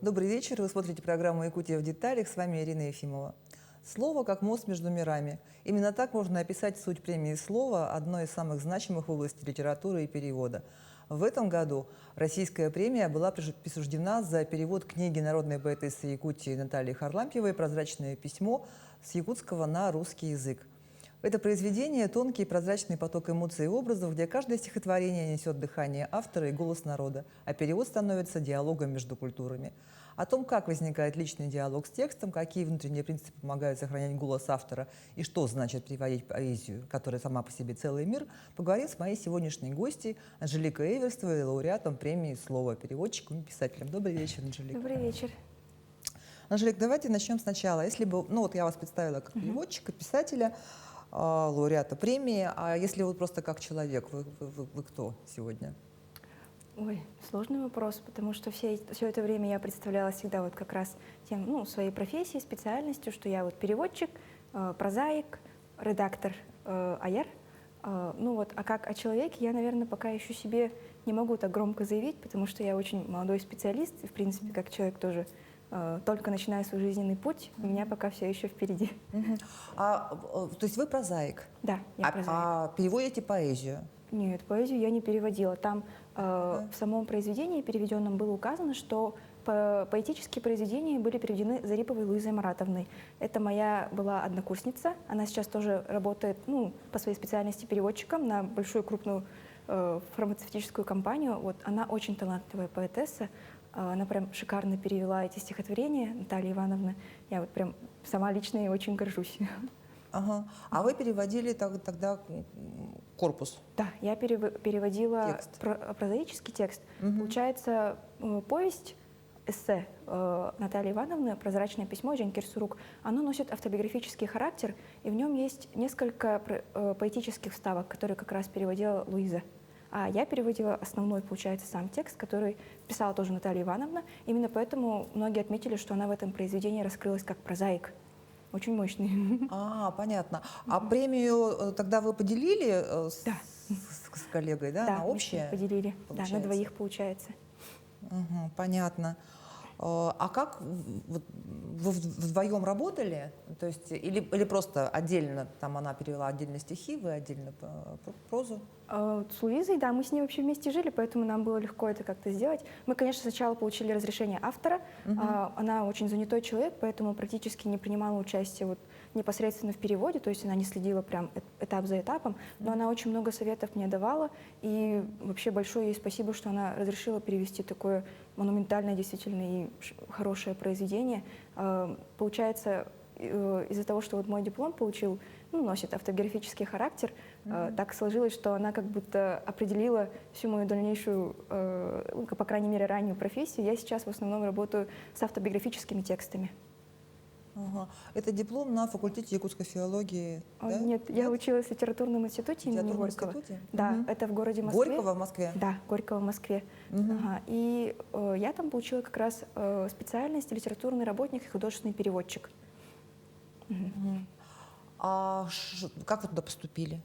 Добрый вечер. Вы смотрите программу «Якутия в деталях». С вами Ирина Ефимова. Слово как мост между мирами. Именно так можно описать суть премии «Слово», одной из самых значимых в области литературы и перевода. В этом году российская премия была присуждена за перевод книги народной поэтессы Якутии Натальи Харлампиевой «Прозрачное письмо» с якутского на русский язык. Это произведение – тонкий и прозрачный поток эмоций и образов, где каждое стихотворение несет дыхание автора и голос народа, а перевод становится диалогом между культурами. О том, как возникает личный диалог с текстом, какие внутренние принципы помогают сохранять голос автора и что значит переводить поэзию, которая сама по себе целый мир, поговорим с моей сегодняшней гостьей Анжеликой Эверстовой, лауреатом премии «Слово», переводчиком и писателем. Добрый вечер, Анжелика. Добрый вечер. Анжелик, давайте начнем сначала. Если бы, я вас представила как переводчика, писателя, лауреата премии, а если вот просто как человек, вы кто сегодня? Ой, сложный вопрос, потому что все это время я представляла всегда вот как раз своей профессией, специальностью, что я вот переводчик, прозаик, редактор АЯР. А как о человеке я, наверное, пока еще себе не могу так громко заявить, потому что я очень молодой специалист, и, в принципе, как человек тоже только начинаю свой жизненный путь, у меня пока все еще впереди. То есть вы прозаик? Да, я прозаик. А переводите поэзию? Нет, поэзию я не переводила. Там в самом произведении переведенном было указано, что поэтические произведения были переведены Зариповой Луизой Маратовной. Это моя была однокурсница. Она сейчас тоже работает по своей специальности переводчиком на большую крупную фармацевтическую компанию. Вот она очень талантливая поэтесса. Она прям шикарно перевела эти стихотворения Натальи Ивановны. Я вот прям сама лично ей очень горжусь. Ага. А вы переводили тогда корпус? Да, я переводила Текст. Прозаический текст. Получается, повесть, эссе Натальи Ивановны «Прозрачное письмо» Жень Кирсурук, оно носит автобиографический характер, и в нем есть несколько поэтических вставок, которые как раз переводила Луиза. А я переводила основной, получается, сам текст, который писала тоже Наталья Ивановна. Именно поэтому многие отметили, что она в этом произведении раскрылась как прозаик. Очень мощный. Понятно. А премию тогда вы поделили с коллегой, да? Да, на общее? поделили. Получается. Да, на двоих получается. Понятно. А как вы вдвоем работали? То есть, или просто отдельно, там она перевела отдельно стихи, вы отдельно прозу? С Луизой, да, мы с ней вообще вместе жили, поэтому нам было легко это как-то сделать. Мы, конечно, сначала получили разрешение автора. Она очень занятой человек, поэтому практически не принимала участие непосредственно в переводе, то есть она не следила прям этап за этапом, но она очень много советов мне давала, и вообще большое ей спасибо, что она разрешила перевести такое монументальное, действительно, и хорошее произведение. Получается, из-за того, что мой диплом носит автобиографический характер, так сложилось, что она как будто определила всю мою дальнейшую, по крайней мере, раннюю профессию. Я сейчас в основном работаю с автобиографическими текстами. Это диплом на факультете якутской филологии? Да? Нет, я училась в литературном институте имени Горького. Да, это в городе Москве. Горького в Москве? Да, Горького в Москве. И я там получила как раз специальность литературный работник и художественный переводчик. А как вы туда поступили?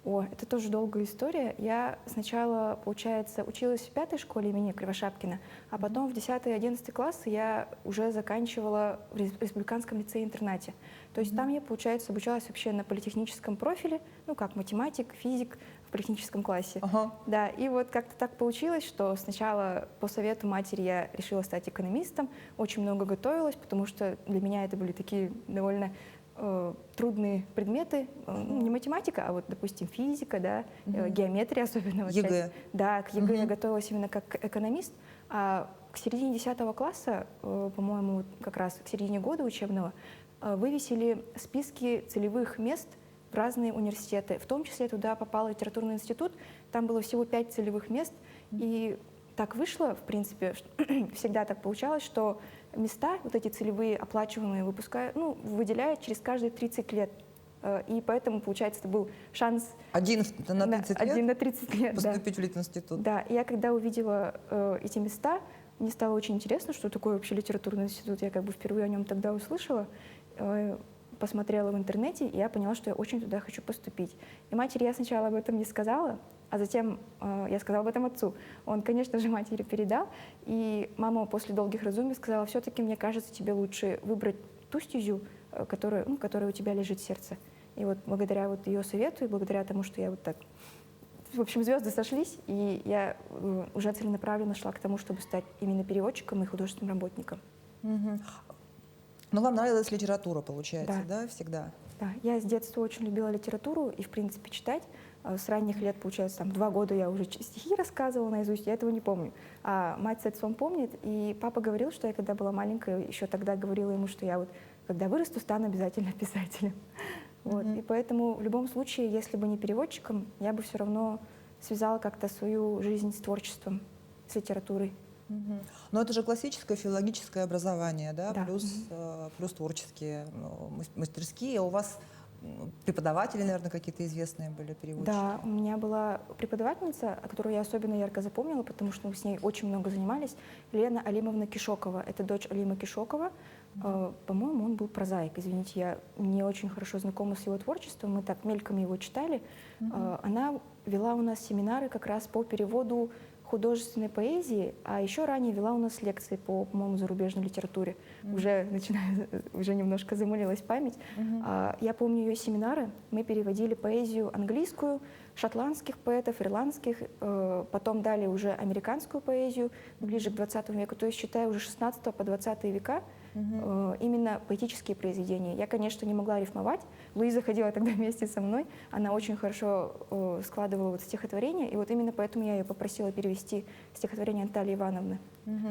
Это тоже долгая история. Я сначала, получается, училась в 5-й школе имени Кривошапкина, а потом в 10-й и 11 классы я уже заканчивала в республиканском лицее-интернате. То есть там я, получается, обучалась вообще на политехническом профиле, как математик, физик в политехническом классе. Да, и вот как-то так получилось, что сначала по совету матери я решила стать экономистом, очень много готовилась, потому что для меня это были такие довольно трудные предметы, не математика, а допустим, физика, да, геометрия особенно. ЕГЭ. Да, к ЕГЭ я готовилась именно как экономист, а к середине 10 класса, по-моему, как раз к середине года учебного, вывесили списки целевых мест в разные университеты. В том числе туда попал литературный институт, там было всего 5 целевых мест, и так вышло, в принципе, всегда так получалось, что места, эти целевые, оплачиваемые, выделяют через каждые 30 лет. И поэтому, получается, это был шанс... Один на 30 лет? Один на 30 лет, поступить в Литинститут. Да, и я когда увидела эти места, мне стало очень интересно, что такое вообще литературный институт. Я впервые о нем тогда услышала, посмотрела в интернете, и я поняла, что я очень туда хочу поступить. И матери я сначала об этом не сказала, А затем я сказала об этом отцу. Он, конечно же, матери передал. И мама после долгих раздумий сказала, все-таки, мне кажется, тебе лучше выбрать ту стезю, которая у тебя лежит в сердце. И вот благодаря вот ее совету и благодаря тому, что я вот так... В общем, звезды сошлись, и я уже целенаправленно шла к тому, чтобы стать именно переводчиком и художественным работником. Мгм. Но вам нравилась литература, получается, Да. да, всегда? Да, я с детства очень любила литературу и, в принципе, читать. С ранних лет, получается, там 2 года я уже стихи рассказывала наизусть, я этого не помню. А мать с отцом помнит, и папа говорил, что я, когда была маленькая, еще тогда говорила ему, что я вот, когда вырасту, стану обязательно писателем. Вот. И поэтому в любом случае, если бы не переводчиком, я бы все равно связала как-то свою жизнь с творчеством, с литературой. Мгм. Но это же классическое филологическое образование, да, Да. плюс творческие мастерские. А у вас преподаватели, наверное, какие-то известные были переводчики? Да, у меня была преподавательница, которую я особенно ярко запомнила, потому что мы с ней очень много занимались, Лена Алимовна Кишокова. Это дочь Алима Кишокова. По-моему, он был прозаик, извините, я не очень хорошо знакома с его творчеством, мы так мельком его читали. Она вела у нас семинары как раз по переводу художественной поэзии, а еще ранее вела у нас лекции по-моему, зарубежной литературе. Уже немножко замылилась память. Я помню ее семинары, мы переводили поэзию английскую, шотландских поэтов, ирландских, потом дали уже американскую поэзию ближе к 20 веку, то есть считая уже 16 по 20 века, именно поэтические произведения. Я, конечно, не могла рифмовать. Луиза ходила тогда вместе со мной. Она очень хорошо складывала вот стихотворения, и вот именно поэтому я ее попросила перевести стихотворение Натальи Ивановны.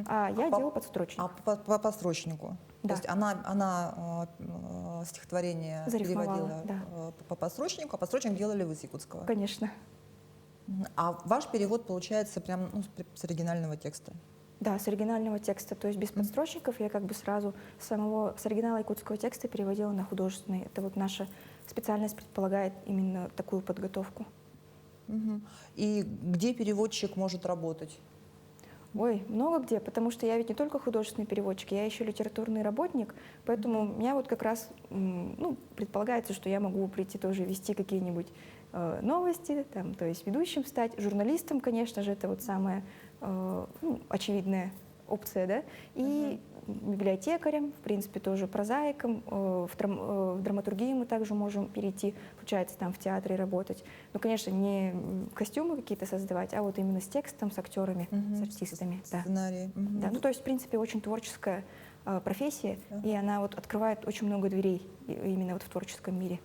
А я делала подстрочник. А по подстрочнику? Да. То есть она стихотворение Зарифмовала, переводила да. по подстрочнику, а подстрочник делали вы с якутского? Конечно. А ваш перевод получается прям с оригинального текста? Да, с оригинального текста, то есть без подстрочников. Я как бы сразу с оригинала якутского текста переводила на художественный. Это вот наша специальность предполагает именно такую подготовку. И где переводчик может работать? Ой, много где, потому что я ведь не только художественный переводчик, я еще литературный работник, поэтому у меня вот как раз предполагается, что я могу прийти тоже вести какие-нибудь новости, там, то есть ведущим стать, журналистом, конечно же, это вот самая очевидная опция, да, и библиотекарем, в принципе, тоже прозаиком, в драматургию мы также можем перейти, получается, там в театре работать. Ну, конечно, не костюмы какие-то создавать, а вот именно с текстом, с актерами, с артистами. Да. Сценарий. Да, ну, то есть, в принципе, очень творческая профессия, и она вот открывает очень много дверей именно вот в творческом мире.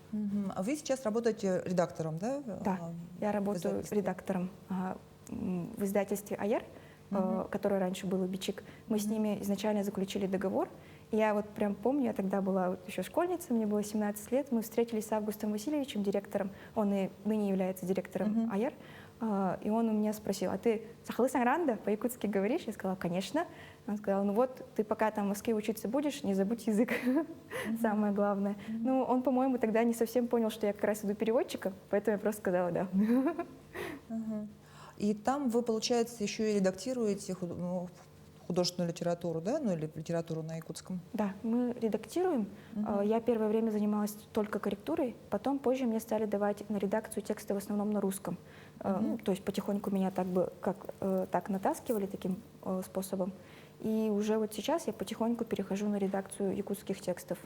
А вы сейчас работаете редактором, да? Да, я работаю редактором в издательстве «Аяр», которое раньше было «Бичик». Мы с ними изначально заключили договор. И я вот прям помню, я тогда была вот еще школьницей, мне было 17 лет, мы встретились с Августом Васильевичем, директором, он и ныне является директором «Аяр», и он у меня спросил: а ты сахалы сангранда по-якутски говоришь? Я сказала: конечно. Он сказал: ну вот, ты пока там в Москве учиться будешь, не забудь язык, самое главное. Ну, он, по-моему, тогда не совсем понял, что я как раз иду переводчиком, поэтому я просто сказала «да». И там вы, получается, еще и редактируете художественную литературу, да, ну или литературу на якутском? Да, мы редактируем. Я первое время занималась только корректурой, потом позже мне стали давать на редакцию тексты в основном на русском. Ну, то есть потихоньку меня так натаскивали таким способом. И уже вот сейчас я потихоньку перехожу на редакцию якутских текстов.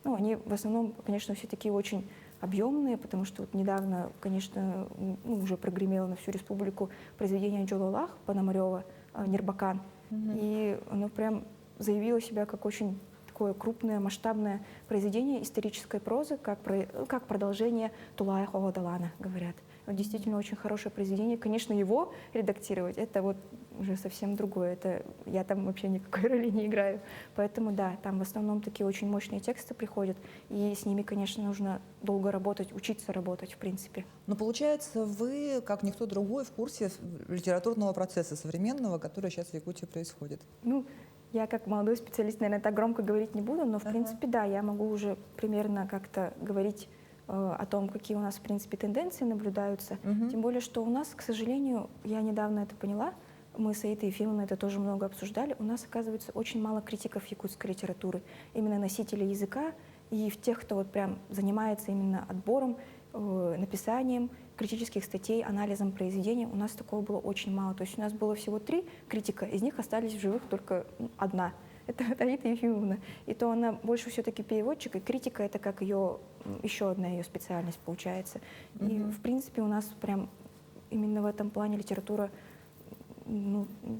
Ну, они в основном, конечно, все такие очень объемные, потому что вот недавно, конечно, уже прогремело на всю республику произведение Джололах Пономарева «Нербакан». И оно прям заявило себя как очень такое крупное, масштабное произведение исторической прозы, как продолжение Тулая Хогодалана, говорят. Вот действительно очень хорошее произведение. Конечно, его редактировать — это вот уже совсем другое. Это я там вообще никакой роли не играю. Поэтому да, там в основном такие очень мощные тексты приходят, и с ними, конечно, нужно долго работать, учиться работать, в принципе. Но получается, вы, как никто другой, в курсе литературного процесса современного, который сейчас в Якутии происходит. Ну, я как молодой специалист, наверное, так громко говорить не буду, но в принципе, да, я могу уже примерно как-то говорить о том, какие у нас, в принципе, тенденции наблюдаются. Тем более, что у нас, к сожалению, я недавно это поняла, мы с Аитой Ефимовной это тоже много обсуждали, у нас, оказывается, очень мало критиков якутской литературы, именно носителей языка, и в тех, кто вот прям занимается именно отбором, написанием критических статей, анализом произведений. У нас такого было очень мало. То есть у нас было всего 3 критика, из них остались в живых только одна. Это Аида Ефимовна. И то она больше все-таки переводчик, и критика — это как ее, еще одна ее специальность получается. И, в принципе, у нас прям именно в этом плане литература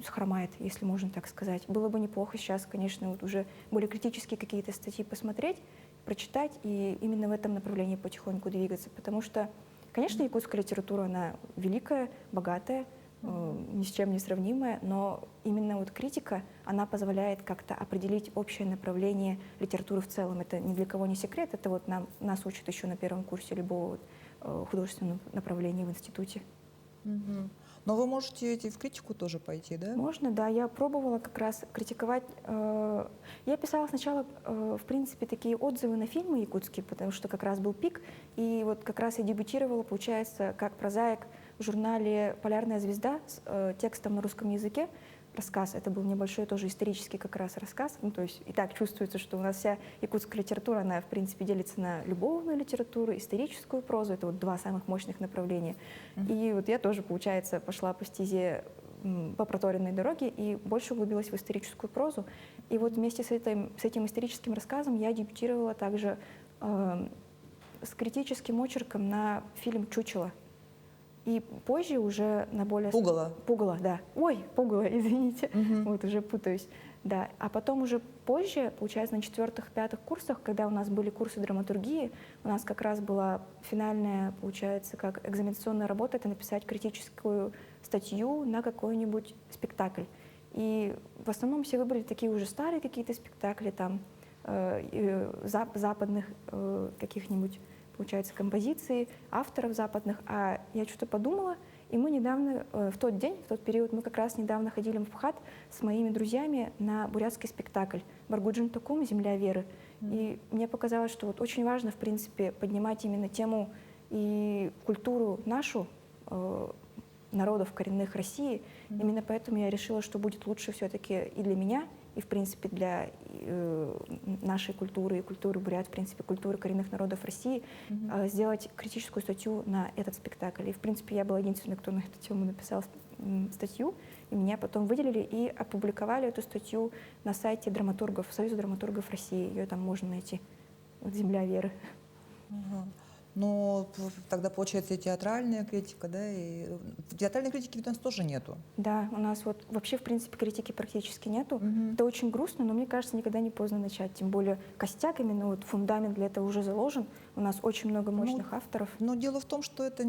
хромает, если можно так сказать. Было бы неплохо сейчас, конечно, вот уже более критические какие-то статьи посмотреть, прочитать и именно в этом направлении потихоньку двигаться. Потому что, конечно, якутская литература, она великая, богатая, ни с чем не сравнимая, но именно вот критика, она позволяет как-то определить общее направление литературы в целом. Это ни для кого не секрет, это вот нас учат еще на первом курсе любого художественного направления в институте. Но вы можете идти в критику тоже пойти, да? Можно, да. Я пробовала как раз критиковать. Я писала сначала, в принципе, такие отзывы на фильмы якутские, потому что как раз был пик. И вот как раз я дебютировала, получается, как прозаик в журнале «Полярная звезда» с текстом на русском языке. Рассказ. Это был небольшой тоже исторический как раз рассказ. Ну, то есть и так чувствуется, что у нас вся якутская литература, она, в принципе, делится на любовную литературу, историческую прозу. Это вот 2 самых мощных направления. И вот я тоже, получается, пошла по стезе, по проторенной дороге и больше углубилась в историческую прозу. И вот вместе с этим историческим рассказом я дебютировала также с критическим очерком на фильм «Чучело». И позже уже на более... Пугало. Пугало, да. Ой, Пугало, извините. Вот уже путаюсь. Да. А потом уже позже, получается, на 4-5 курсах, когда у нас были курсы драматургии, у нас как раз была финальная, получается, как экзаменационная работа, это написать критическую статью на какой-нибудь спектакль. И в основном все выбрали такие уже старые какие-то спектакли, там, западных каких-нибудь, получается, композиции, авторов западных. А я что-то подумала, и мы недавно, в тот день, в тот период, мы как раз недавно ходили в МХАТ с моими друзьями на бурятский спектакль «Баргуджин Токум. Земля веры». И мне показалось, что вот очень важно, в принципе, поднимать именно тему и культуру нашу, народов коренных России. Именно поэтому я решила, что будет лучше все-таки и для меня, и, в принципе, для нашей культуры и культуры бурят, в принципе, культуры коренных народов России, сделать критическую статью на этот спектакль. И, в принципе, я была единственной, кто на эту тему написал статью, и меня потом выделили и опубликовали эту статью на сайте драматургов, Союза драматургов России. Ее там можно найти. Вот «Земля веры». Но тогда получается и театральная критика, да, и театральной критики у нас тоже нету. Да, у нас вот вообще, в принципе, критики практически нету. Это очень грустно, но мне кажется, никогда не поздно начать. Тем более костяк, именно вот фундамент для этого уже заложен. У нас очень много мощных авторов. Но дело в том, что это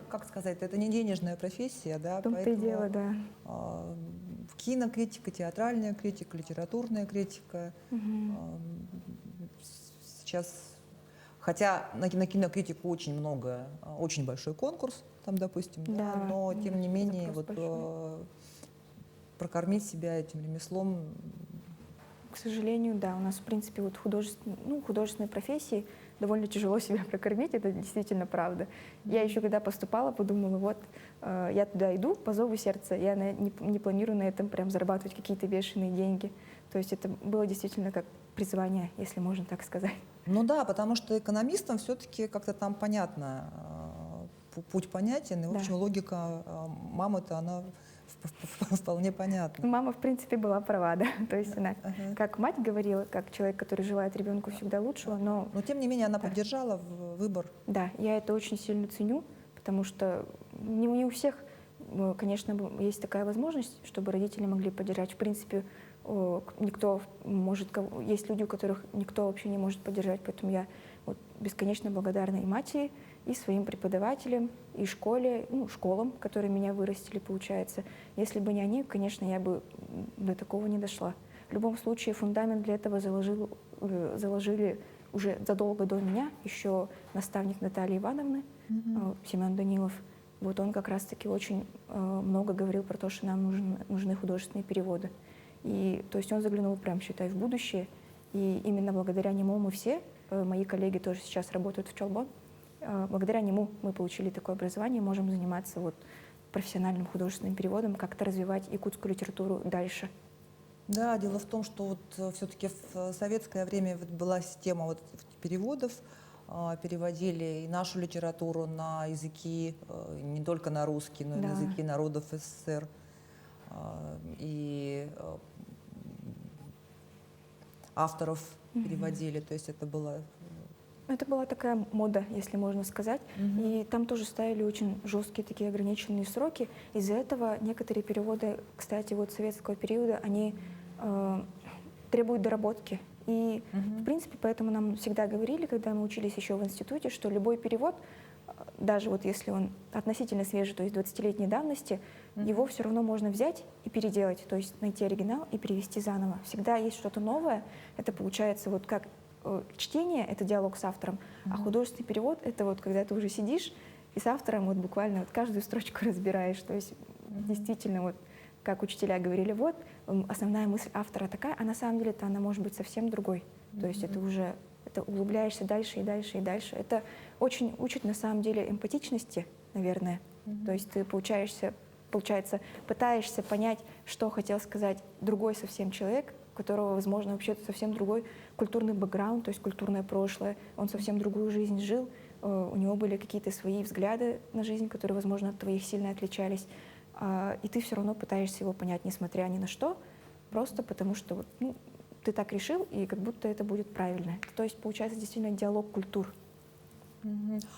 как сказать, это не денежная профессия, да, В том-то и дело, да. Кинокритика, театральная критика, литературная критика. Сейчас... Хотя на кинокритику очень много, очень большой конкурс, там, допустим, да, но тем не менее вот, прокормить себя этим ремеслом. К сожалению, да, у нас, в принципе, вот художественной профессии довольно тяжело себя прокормить, это действительно правда. Я еще когда поступала, подумала, вот, я туда иду по зову сердца, я не планирую на этом прям зарабатывать какие-то бешеные деньги. То есть это было действительно как призвание, если можно так сказать. Ну да, потому что экономистам все-таки как-то там понятно, путь понятен, и, в общем, логика мамы-то, она вполне понятна. Мама, в принципе, была права, да. То есть она, как мать говорила, как человек, который желает ребенку всегда лучшего, но... Но, тем не менее, она поддержала выбор. Да, я это очень сильно ценю, потому что не у всех, конечно, есть такая возможность, чтобы родители могли поддержать. В принципе, никто может, есть люди, у которых никто вообще не может поддержать, поэтому я вот бесконечно благодарна и матери, и своим преподавателям, и школе, школам, которые меня вырастили, получается. Если бы не они, конечно, я бы до такого не дошла. В любом случае, фундамент для этого заложили уже задолго до меня еще наставник Натальи Ивановны, Семен Данилов. Вот он как раз-таки очень много говорил про то, что нам нужны художественные переводы. И, то есть он заглянул прям, считай, в будущее. И именно благодаря нему мы все, мои коллеги тоже сейчас работают в Чолбон, благодаря нему мы получили такое образование, можем заниматься вот профессиональным художественным переводом, как-то развивать якутскую литературу дальше. Да, дело в том, что вот все-таки в советское время вот была система вот переводов, переводили и нашу литературу на языки, не только на русский, но и на Да. языки народов СССР. И авторов переводили, то есть это было... Это была такая мода, если можно сказать. Мгм. И там тоже ставили очень жесткие такие ограниченные сроки. Из-за этого некоторые переводы, кстати, вот советского периода, они требуют доработки. И, в принципе, поэтому нам всегда говорили, когда мы учились еще в институте, что любой перевод, даже вот если он относительно свежий, то есть 20-летней давности, его все равно можно взять и переделать, то есть найти оригинал и перевести заново. Всегда есть что-то новое. Это получается вот как чтение — это диалог с автором, а художественный перевод — это вот когда ты уже сидишь и с автором вот буквально вот каждую строчку разбираешь. То есть действительно вот как учителя говорили, вот основная мысль автора такая, а на самом деле-то она может быть совсем другой. То есть это уже это углубляешься дальше и дальше и дальше. Это очень учит на самом деле эмпатичности, наверное. То есть ты получается, пытаешься понять, что хотел сказать другой совсем человек, у которого, возможно, вообще совсем другой культурный бэкграунд, то есть культурное прошлое, он совсем другую жизнь жил, у него были какие-то свои взгляды на жизнь, которые, возможно, от твоих сильно отличались, и ты все равно пытаешься его понять, несмотря ни на что, просто потому что вот, ну, ты так решил, и как будто это будет правильно. То есть получается действительно диалог культур.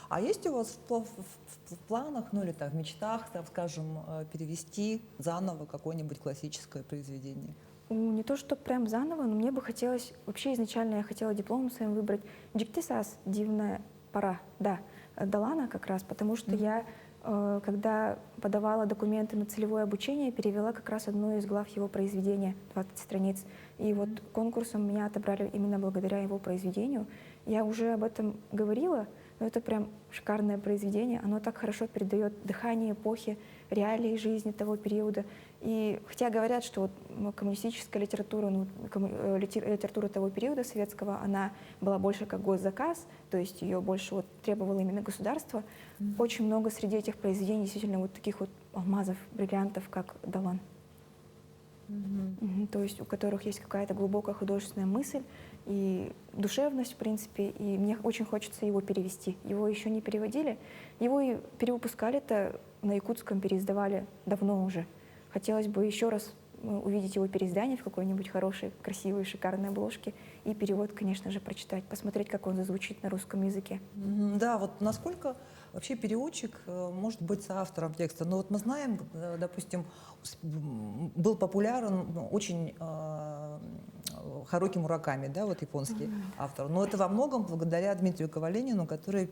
А есть у вас в планах, ну или так, в мечтах, так скажем, перевести заново какое-нибудь классическое произведение? Не то, что прям заново, но мне бы хотелось, вообще изначально я хотела дипломом своим выбрать «Джиктисас. Дивная пора», да, Далана как раз, потому что я, когда подавала документы на целевое обучение, перевела как раз одну из глав его произведения, 20 страниц. И вот конкурсом меня отобрали именно благодаря его произведению. Я уже об этом говорила, но это прям шикарное произведение. Оно так хорошо передает дыхание эпохи, реалии жизни того периода. И хотя говорят, что вот коммунистическая литература, литература того периода советского, она была больше как госзаказ, то есть ее больше вот требовало именно государство. Очень много среди этих произведений действительно вот таких вот алмазов, бриллиантов, как Далан. То есть у которых есть какая-то глубокая художественная мысль и душевность, в принципе, и мне очень хочется его перевести. Его еще не переводили, его и перевыпускали-то на якутском, переиздавали давно уже. Хотелось бы еще раз увидеть его переиздание в какой-нибудь хорошей, красивой, шикарной обложке и перевод, конечно же, прочитать, посмотреть, как он зазвучит на русском языке. Да, вот насколько вообще переводчик может быть соавтором текста? Ну вот мы знаем, допустим, был популярен очень Харуки Мураками, да, вот японский автор. Но это во многом благодаря Дмитрию Коваленину, который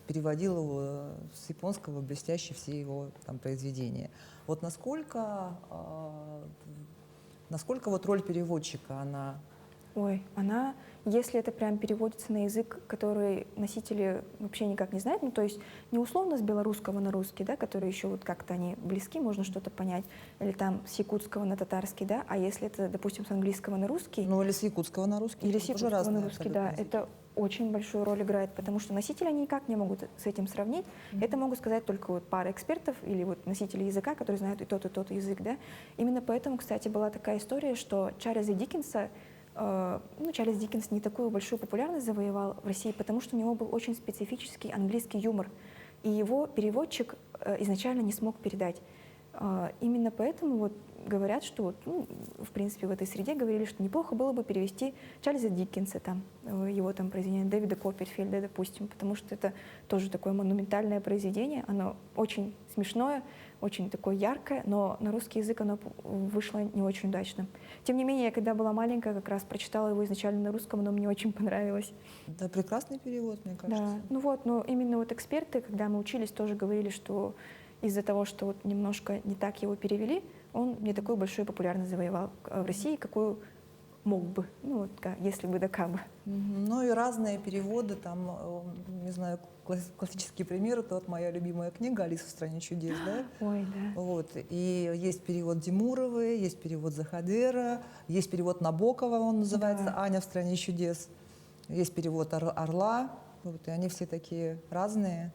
переводил его с японского блестяще все его там произведения. Вот насколько вот роль переводчика, она... Ой, она, если это прям переводится на язык, который носители вообще никак не знают, ну то есть не условно с белорусского на русский, да, которые еще вот как-то они близки, можно что-то понять, или там с якутского на татарский, да, а если это, допустим, с английского на русский, Ну или с якутского на русский. или с тоже якутского на разные русский, абсолютно да, языки. это очень большую роль играет, потому что носители они никак не могут с этим сравнить. Это могут сказать только вот пара экспертов или вот носители языка, которые знают и тот язык, да. Именно поэтому, кстати, была такая история, что Чарльз Диккенс не такую большую популярность завоевал в России, потому что у него был очень специфический английский юмор, и его переводчик изначально не смог передать. Именно поэтому вот говорят, что вот, ну, в принципе в этой среде говорили, что неплохо было бы перевести Чарльза Диккенса, там, его там произведение Дэвида Копперфильда, допустим, потому что это тоже такое монументальное произведение, оно очень смешное, очень такое яркое, но на русский язык оно вышло не очень удачно. Тем не менее, я когда была маленькая, как раз прочитала его изначально на русском, оно мне очень понравилось. Да, прекрасный перевод, мне кажется. Да, ну вот, но именно вот эксперты, когда мы учились, тоже говорили, что из-за того, что вот немножко не так его перевели, он не такую большую популярность завоевал в России, какую мог бы, ну вот, если бы да как бы. Ну и разные переводы, там, не знаю, классические примеры, это вот моя любимая книга «Алиса в стране чудес», да? Ой, да. Вот, и есть перевод Димуровой, есть перевод Захадера, есть перевод Набокова, он называется Да. «Аня в стране чудес», есть перевод Орла, вот, и они все такие разные.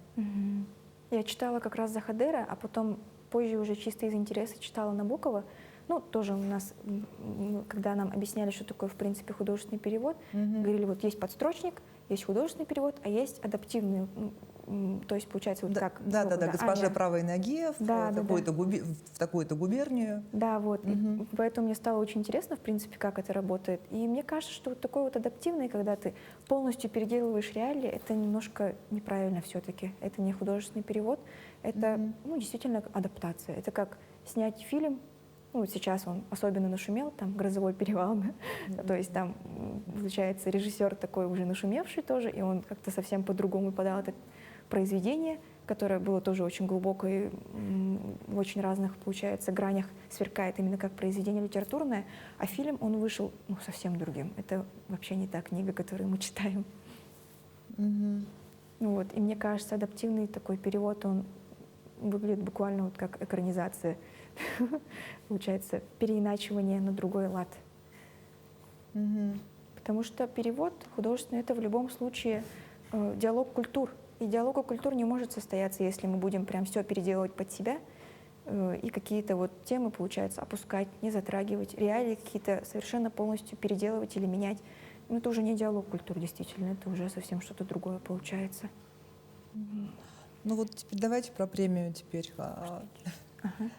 Я читала как раз Захадера, а потом позже уже чисто из интереса читала Набокова, Ну, тоже у нас, когда нам объясняли, что такое, в принципе, художественный перевод, говорили, вот есть подстрочник, есть художественный перевод, а есть адаптивный, то есть получается вот как... Да, грубо, госпоже Аня. правой ноги Да, в такую-то губернию. Да, вот. И поэтому мне стало очень интересно, в принципе, как это работает. И мне кажется, что вот такой вот адаптивный, когда ты полностью переделываешь реалии, это немножко неправильно все-таки. Это не художественный перевод, это ну, действительно адаптация. Это как снять фильм. Ну, вот сейчас он особенно нашумел, там «Грозовой перевал», да? То есть там, получается, режиссер такой уже нашумевший тоже, и он как-то совсем по-другому подал это произведение, которое было тоже очень глубокое, в очень разных, получается, гранях сверкает именно как произведение литературное, а фильм, он вышел ну, совсем другим. Это вообще не та книга, которую мы читаем. Ну, вот. И мне кажется, адаптивный такой перевод, он выглядит буквально вот как экранизация. Получается, переиначивание на другой лад. Потому что перевод художественный — это в любом случае диалог культур. И диалог культур не может состояться, если мы будем прям все переделывать под себя и какие-то вот темы, получается, опускать, не затрагивать, реалии какие-то совершенно полностью переделывать или менять. Ну, это уже не диалог культур, действительно, это уже совсем что-то другое получается. Ну вот теперь давайте про премию теперь.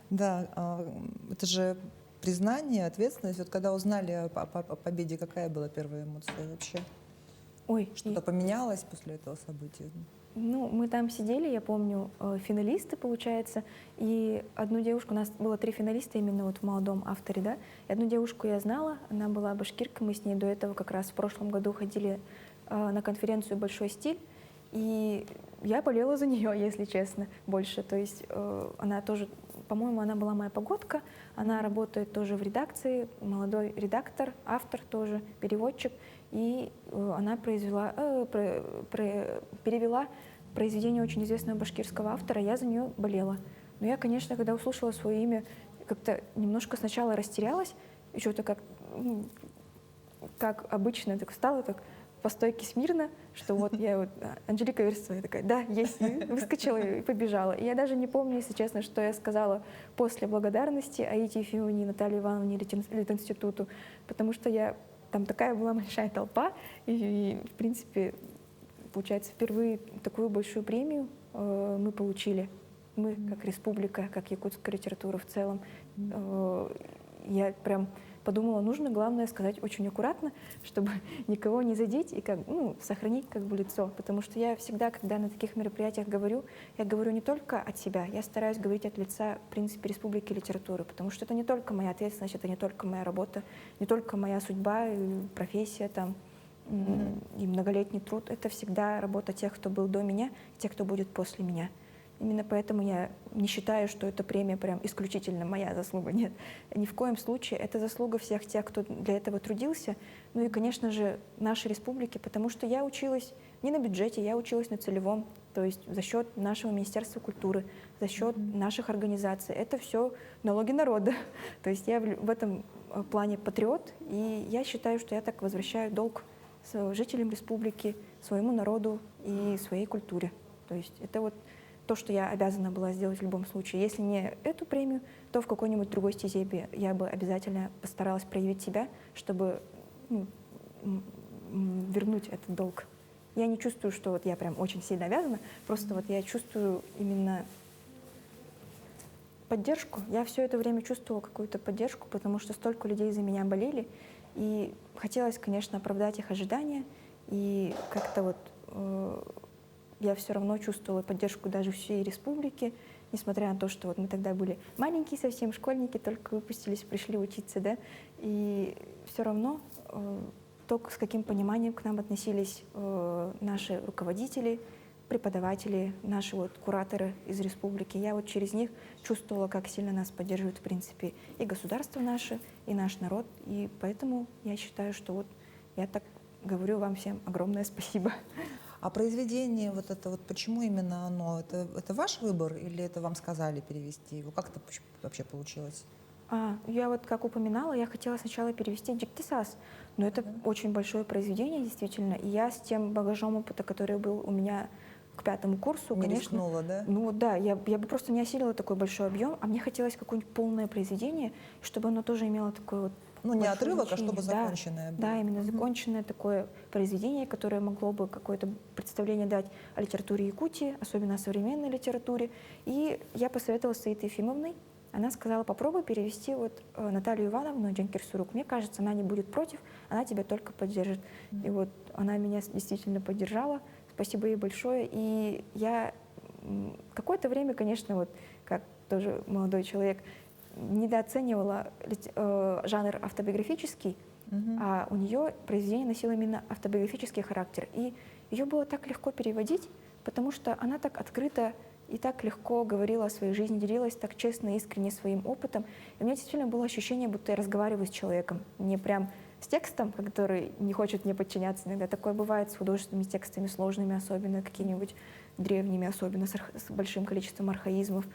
Да, это же признание, ответственность. Вот когда узнали о победе, какая была первая эмоция вообще? Ой, Что-то поменялось после этого события? Ну, мы там сидели, я помню, финалисты, получается, и одну девушку, у нас было 3 финалиста именно вот в молодом авторе, да, и одну девушку я знала, она была башкирка, мы с ней до этого как раз в прошлом году ходили на конференцию «Большой стиль», и я болела за нее, если честно, больше, то есть она тоже, по-моему, она была моя погодка, она работает тоже в редакции, молодой редактор, автор тоже, переводчик, и она перевела произведение очень известного башкирского автора, я за нее болела. Но я, конечно, когда услышала свое имя, как-то немножко сначала растерялась, и что-то как обычно, так встала, так по стойке смирно, что вот я вот Анжелика Вересцова, я такая, да, есть, и выскочила и побежала. И я даже не помню, если честно, что я сказала после благодарности Аите Ефимовне и Наталье Ивановне Литинституту, потому что там такая была большая толпа, и в принципе, получается, впервые такую большую премию мы получили. Мы, как республика, как якутская литература в целом. Я прям подумала, нужно, главное, сказать очень аккуратно, чтобы никого не задеть и сохранить как бы лицо. Потому что я всегда, когда на таких мероприятиях говорю, я говорю не только от себя, я стараюсь говорить от лица, в принципе, республики литературы, потому что это не только моя ответственность, это не только моя работа, не только моя судьба, профессия там, и многолетний труд. Это всегда работа тех, кто был до меня, и тех, кто будет после меня. Именно поэтому я не считаю, что эта премия прям исключительно моя заслуга. Нет, ни в коем случае. Это заслуга всех тех, кто для этого трудился. Ну и, конечно же, нашей республики, потому что я училась не на бюджете, я училась на целевом, то есть за счет нашего Министерства культуры, за счет наших организаций. Это все налоги народа. То есть я в этом плане патриот, и я считаю, что я так возвращаю долг жителям республики, своему народу и своей культуре. То есть это вот то, что я обязана была сделать в любом случае. Если не эту премию, то в какой-нибудь другой стезе я бы обязательно постаралась проявить себя, чтобы вернуть этот долг. Я не чувствую, что вот я прям очень сильно обязана, просто вот я чувствую именно поддержку. Я все это время чувствовала какую-то поддержку, потому что столько людей за меня болели, и хотелось, конечно, оправдать их ожидания, и как-то вот я все равно чувствовала поддержку даже всей республики, несмотря на то, что вот мы тогда были маленькие совсем, школьники, только выпустились, пришли учиться, да, и все равно то, с каким пониманием к нам относились наши руководители, преподаватели, наши вот кураторы из республики, я вот через них чувствовала, как сильно нас поддерживает, в принципе, и государство наше, и наш народ, и поэтому я считаю, что вот я так говорю вам всем огромное спасибо. А произведение, вот это вот, почему именно оно? Это ваш выбор или это вам сказали перевести его? Как это вообще получилось? Я вот как упоминала, я хотела сначала перевести «Диктисас», но это очень большое произведение, действительно, и я с тем багажом опыта, который был у меня к 5-му курсу, Не конечно. рискнула, да? Ну вот да, я бы просто не осилила такой большой объем, а мне хотелось какое-нибудь полное произведение, чтобы оно тоже имело такое вот Ну, не большое отрывок, а значение. чтобы законченное было. Да, именно законченное такое произведение, которое могло бы какое-то представление дать о литературе Якутии, особенно о современной литературе. И я посоветовала с Саидой Ефимовной. Она сказала, попробуй перевести вот Наталью Ивановну Джанкирсурук. Мне кажется, она не будет против, она тебя только поддержит. И вот она меня действительно поддержала. Спасибо ей большое. И я какое-то время, конечно, вот как тоже молодой человек, недооценивала жанр автобиографический, а у нее произведение носило именно автобиографический характер. И ее было так легко переводить, потому что она так открыто и так легко говорила о своей жизни, делилась так честно и искренне своим опытом. И у меня действительно было ощущение, будто я разговариваю с человеком, не прям с текстом, который не хочет мне подчиняться. Иногда такое бывает с художественными текстами, сложными, особенно какими-нибудь древними, особенно с большим количеством архаизмов.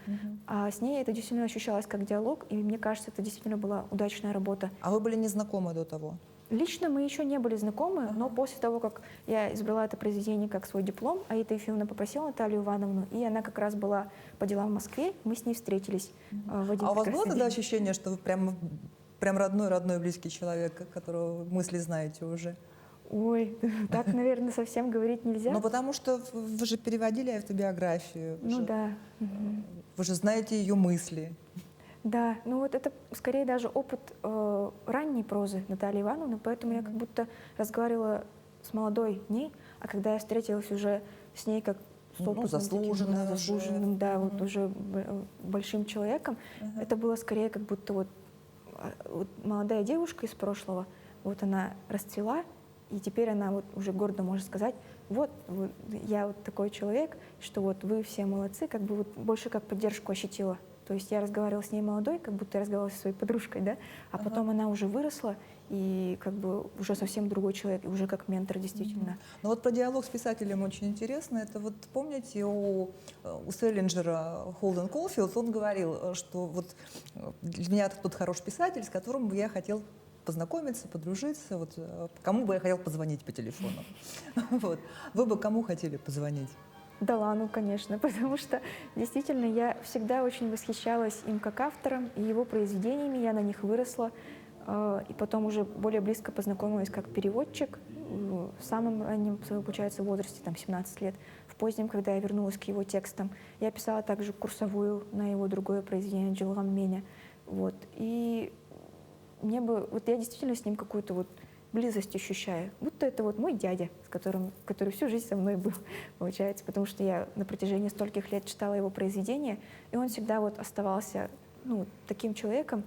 А с ней это действительно ощущалось как диалог, и мне кажется, это действительно была удачная работа. А вы были не знакомы до того? Лично мы еще не были знакомы, но после того, как я избрала это произведение как свой диплом, Аида Ефимовна попросила Наталью Ивановну, и она как раз была по делам в Москве, мы с ней встретились в один А у вас было прекрасный тогда день. ощущение, что вы прям родной близкий человек, которого мысли знаете уже? Ой, так, наверное, совсем говорить нельзя. Ну, потому что вы же переводили автобиографию. Ну да. Вы же знаете ее мысли. Да, ну вот это скорее даже опыт ранней прозы Натальи Ивановны, поэтому я как будто разговаривала с молодой ней, а когда я встретилась уже с ней как с опытным, заслуженным таким, да, уже. заслуженным, да, вот уже большим человеком, это было скорее как будто вот молодая девушка из прошлого, вот она расцвела, и теперь она вот уже гордо может сказать, вот я вот такой человек, что вот вы все молодцы, как бы вот больше как поддержку ощутила. То есть я разговаривала с ней молодой, как будто я разговаривала со своей подружкой, да, а потом она уже выросла, и как бы уже совсем другой человек, и уже как ментор действительно. Ну вот про диалог с писателем очень интересно. Это вот помните у Селлинджера Холден Колфилд, он говорил, что вот для меня тот хороший писатель, с которым бы я хотел познакомиться, подружиться, вот кому бы я хотел позвонить по телефону. Вот. Вы бы кому хотели позвонить? Далану, конечно, потому что действительно я всегда очень восхищалась им как автором и его произведениями, я на них выросла, и потом уже более близко познакомилась как переводчик в самом раннем, получается, возрасте, там, 17 лет. В позднем, когда я вернулась к его текстам, я писала также курсовую на его другое произведение «Джилгам Меня». Вот. И мне бы, вот я действительно с ним какую-то вот близость ощущаю, будто это вот мой дядя, который всю жизнь со мной был, получается, потому что я на протяжении стольких лет читала его произведения, и он всегда вот оставался, ну, таким человеком,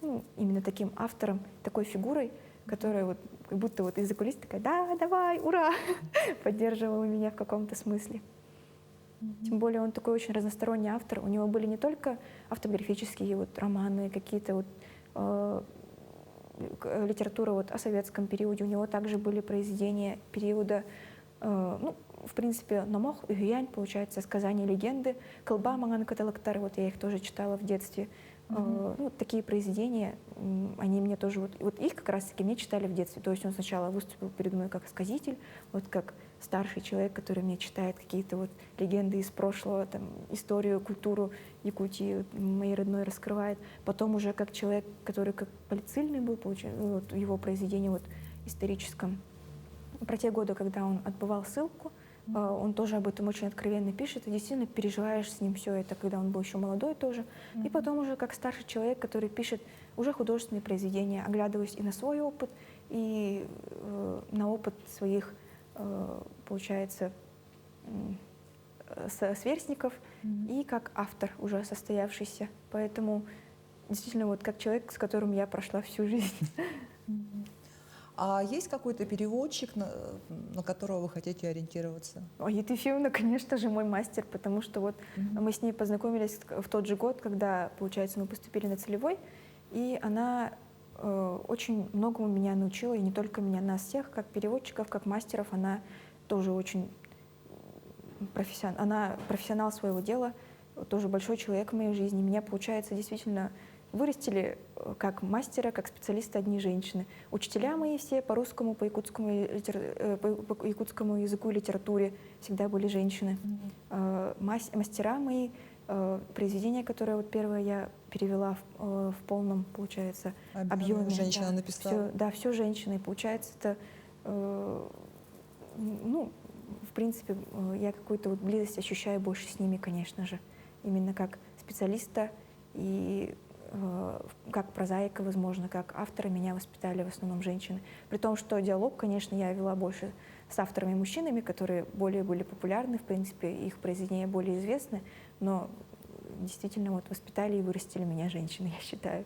ну, именно таким автором, такой фигурой, которая вот как будто вот из-за кулис такая, да, давай, ура, поддерживала меня в каком-то смысле. Тем более он такой очень разносторонний автор, у него были не только автобиографические вот романы, какие-то вот литература вот о советском периоде, у него также были произведения периода, ну, в принципе, Номох и Гюянь, получается, сказания и легенды, Колба Манган Каталактар, вот я их тоже читала в детстве. Ну, такие произведения, они мне тоже, вот их как раз-таки мне читали в детстве. То есть он сначала выступил передо мной как сказитель, вот как старший человек, который мне читает какие-то вот легенды из прошлого, там, историю, культуру Якутии моей родной раскрывает. Потом уже как человек, который как полицейный был, вот, его произведение вот историческом. Про те годы, когда он отбывал ссылку, он тоже об этом очень откровенно пишет, и действительно переживаешь с ним все это, когда он был еще молодой тоже. И потом уже как старший человек, который пишет уже художественные произведения, оглядываясь и на свой опыт, и на опыт своих, получается, сверстников, и как автор уже состоявшийся. Поэтому действительно вот как человек, с которым я прошла всю жизнь. А есть какой-то переводчик, на которого вы хотите ориентироваться? Аида Ефимовна, конечно же, мой мастер, потому что вот мы с ней познакомились в тот же год, когда, получается, мы поступили на целевой, и она очень многому меня научила, и не только меня, нас всех, как переводчиков, как мастеров, она тоже очень профессионал своего дела, тоже большой человек в моей жизни. Меня, получается, действительно вырастили как мастера, как специалиста одни женщины. Учителя мои все по русскому, по якутскому, по якутскому языку и литературе всегда были женщины. Мастера мои, произведения, которые вот первое я перевела в полном, получается, объеме. Женщина написала. Да, все женщины. И получается, это, ну, в принципе, я какую-то вот близость ощущаю больше с ними, конечно же. Именно как специалиста и как прозаика, возможно, как автора меня воспитали в основном женщины. При том, что диалог, конечно, я вела больше с авторами-мужчинами, которые более были популярны, в принципе, их произведения более известны, но действительно вот воспитали и вырастили меня женщины, я считаю.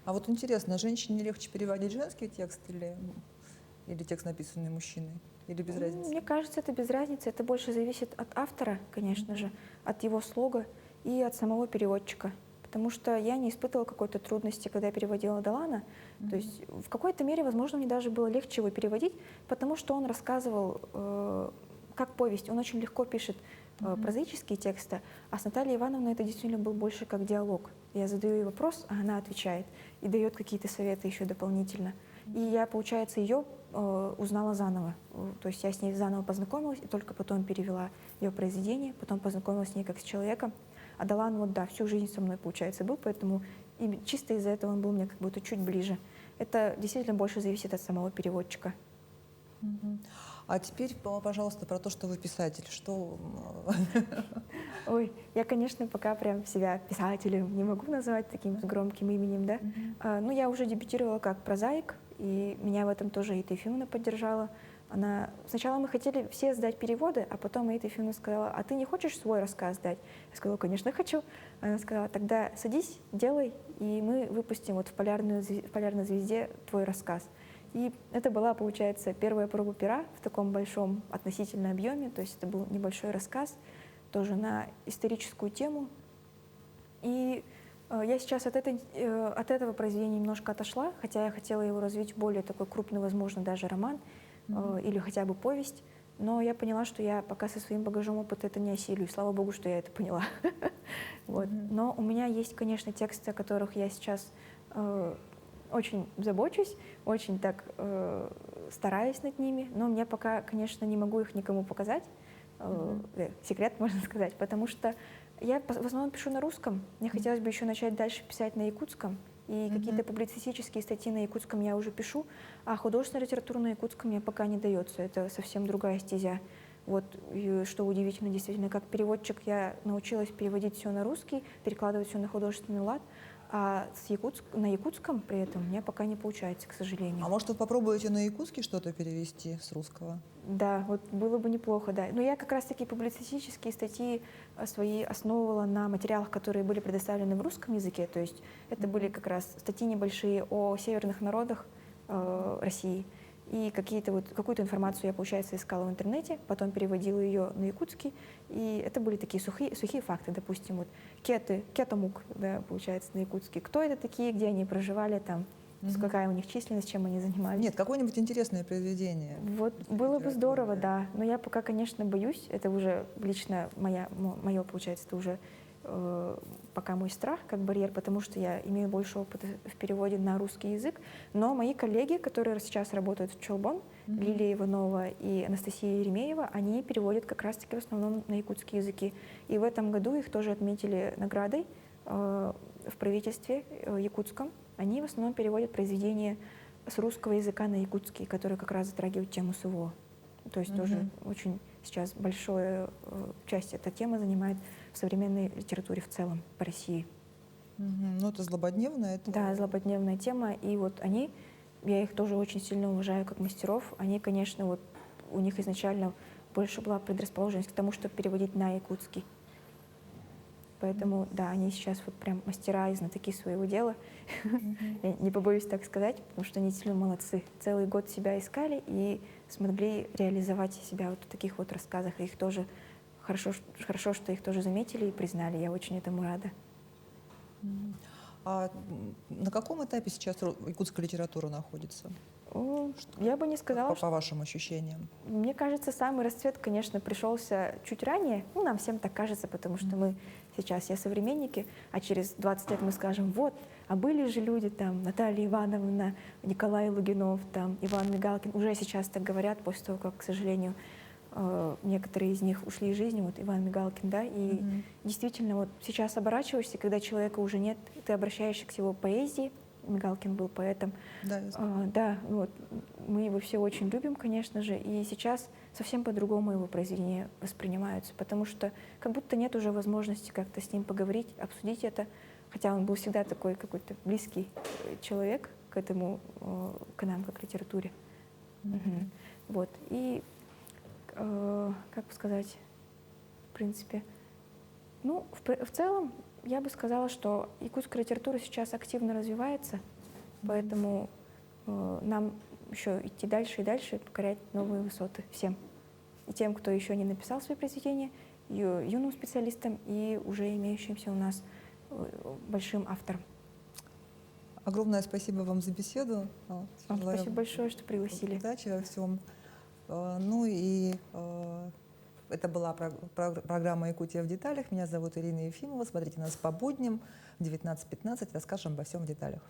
А вот интересно, женщине легче переводить женский текст или текст, написанный мужчиной? Или без разницы? Мне кажется, это без разницы. Это больше зависит от автора, конечно же, от его слога и от самого переводчика. Потому что я не испытывала какой-то трудности, когда я переводила Далана. То есть в какой-то мере, возможно, мне даже было легче его переводить, потому что он рассказывал как повесть. Он очень легко пишет прозаические тексты, а с Натальей Ивановной это действительно был больше как диалог. Я задаю ей вопрос, а она отвечает и дает какие-то советы еще дополнительно. И я, получается, ее узнала заново. То есть я с ней заново познакомилась и только потом перевела ее произведение, потом познакомилась с ней как с человеком. А Далан, вот да, всю жизнь со мной, получается, был, поэтому и чисто из-за этого он был мне как будто чуть ближе. Это действительно больше зависит от самого переводчика. А теперь, пожалуйста, про то, что вы писатель. Что... Ой, я, конечно, пока прям себя писателем не могу назвать таким громким именем, да. Но я уже дебютировала как прозаик, и меня в этом тоже Ита Ефимовна поддержала. Сначала мы хотели все сдать переводы, а потом Ита Ефимовна сказала: а ты не хочешь свой рассказ сдать? Я сказала: конечно, хочу. Она сказала: тогда садись, делай, и мы выпустим вот в «Полярной звезде» твой рассказ. И это была, получается, первая проба пера в таком большом относительно объеме, то есть это был небольшой рассказ, тоже на историческую тему. И я сейчас от этого произведения немножко отошла, хотя я хотела его развить в более такой крупный, возможно, даже роман или хотя бы повесть. Но я поняла, что я пока со своим багажом опыта это не осилю, и слава богу, что я это поняла. Но у меня есть, конечно, тексты, о которых я сейчас очень забочусь, очень так стараюсь над ними, но мне пока, конечно, не могу их никому показать. Секрет, можно сказать, потому что я в основном пишу на русском. Мне хотелось бы еще начать дальше писать на якутском. И какие-то публицистические статьи на якутском я уже пишу, а художественную литературу на якутском мне пока не дается. Это совсем другая стезя. Вот, и что удивительно, действительно, как переводчик я научилась переводить все на русский, перекладывать все на художественный лад, а на якутском при этом у меня пока не получается, к сожалению. А может, вы попробуете на якутский что-то перевести с русского? Да, вот было бы неплохо, да. Но я как раз-таки публицистические статьи свои основывала на материалах, которые были предоставлены в русском языке. То есть это были как раз статьи небольшие о северных народах России. И какую-то информацию я, получается, искала в интернете, потом переводила ее на якутский. И это были такие сухие факты, допустим, вот кетомук, да, получается, на якутский. Кто это такие, где они проживали там, какая у них численность, чем они занимались. Нет, какое-нибудь интересное произведение. Вот было бы здорово, да. Но я пока, конечно, боюсь. Это уже лично мое, получается, это уже пока мой страх как барьер, потому что я имею больше опыта в переводе на русский язык. Но мои коллеги, которые сейчас работают в Чолбон, Лилия Иванова и Анастасия Еремеева, они переводят как раз-таки в основном на якутские языки. И в этом году их тоже отметили наградой в правительстве якутском. Они в основном переводят произведения с русского языка на якутский, которые как раз затрагивают тему СВО. То есть тоже очень сейчас большую часть эта тема занимает в современной литературе в целом по России. Ну, это злободневная. Да, злободневная тема. И вот я их тоже очень сильно уважаю как мастеров. Они, конечно, вот у них изначально больше была предрасположенность к тому, чтобы переводить на якутский. Поэтому, да, они сейчас вот прям мастера и знатоки своего дела. Я не побоюсь так сказать, потому что они сильно молодцы. Целый год себя искали и смогли реализовать себя вот в таких вот рассказах. И их тоже хорошо, что их тоже заметили и признали. Я очень этому рада. А на каком этапе сейчас якутская литература находится? Я бы не сказала, по вашим ощущениям. Мне кажется, самый расцвет, конечно, пришелся чуть ранее. Ну, нам всем так кажется, потому что мы сейчас все современники, а через 20 лет мы скажем, вот, а были же люди там, Наталья Ивановна, Николай Лугинов, там, Иван Мигалкин, уже сейчас так говорят, после того, как, к сожалению, некоторые из них ушли из жизни, вот Иван Мигалкин, да, и действительно вот сейчас оборачиваешься, когда человека уже нет, ты обращаешься к его поэзии, Мигалкин был поэтом, Да, да, вот, мы его все очень любим, конечно же, и сейчас совсем по-другому его произведения воспринимаются, потому что как будто нет уже возможности как-то с ним поговорить, обсудить это, хотя он был всегда такой какой-то близкий человек к этому, к нам, как литературе. Вот, и как бы сказать, в принципе, ну, в целом, я бы сказала, что якутская литература сейчас активно развивается, поэтому нам еще идти дальше и дальше, покорять новые высоты всем. И тем, кто еще не написал свои произведения, и юным специалистам, и уже имеющимся у нас большим авторам. Огромное спасибо вам за беседу. Вам спасибо большое, что пригласили. Удачи во всем. Ну и это была программа «Якутия в деталях». Меня зовут Ирина Ефимова. Смотрите нас по будням в 19:15. Расскажем обо всем в деталях.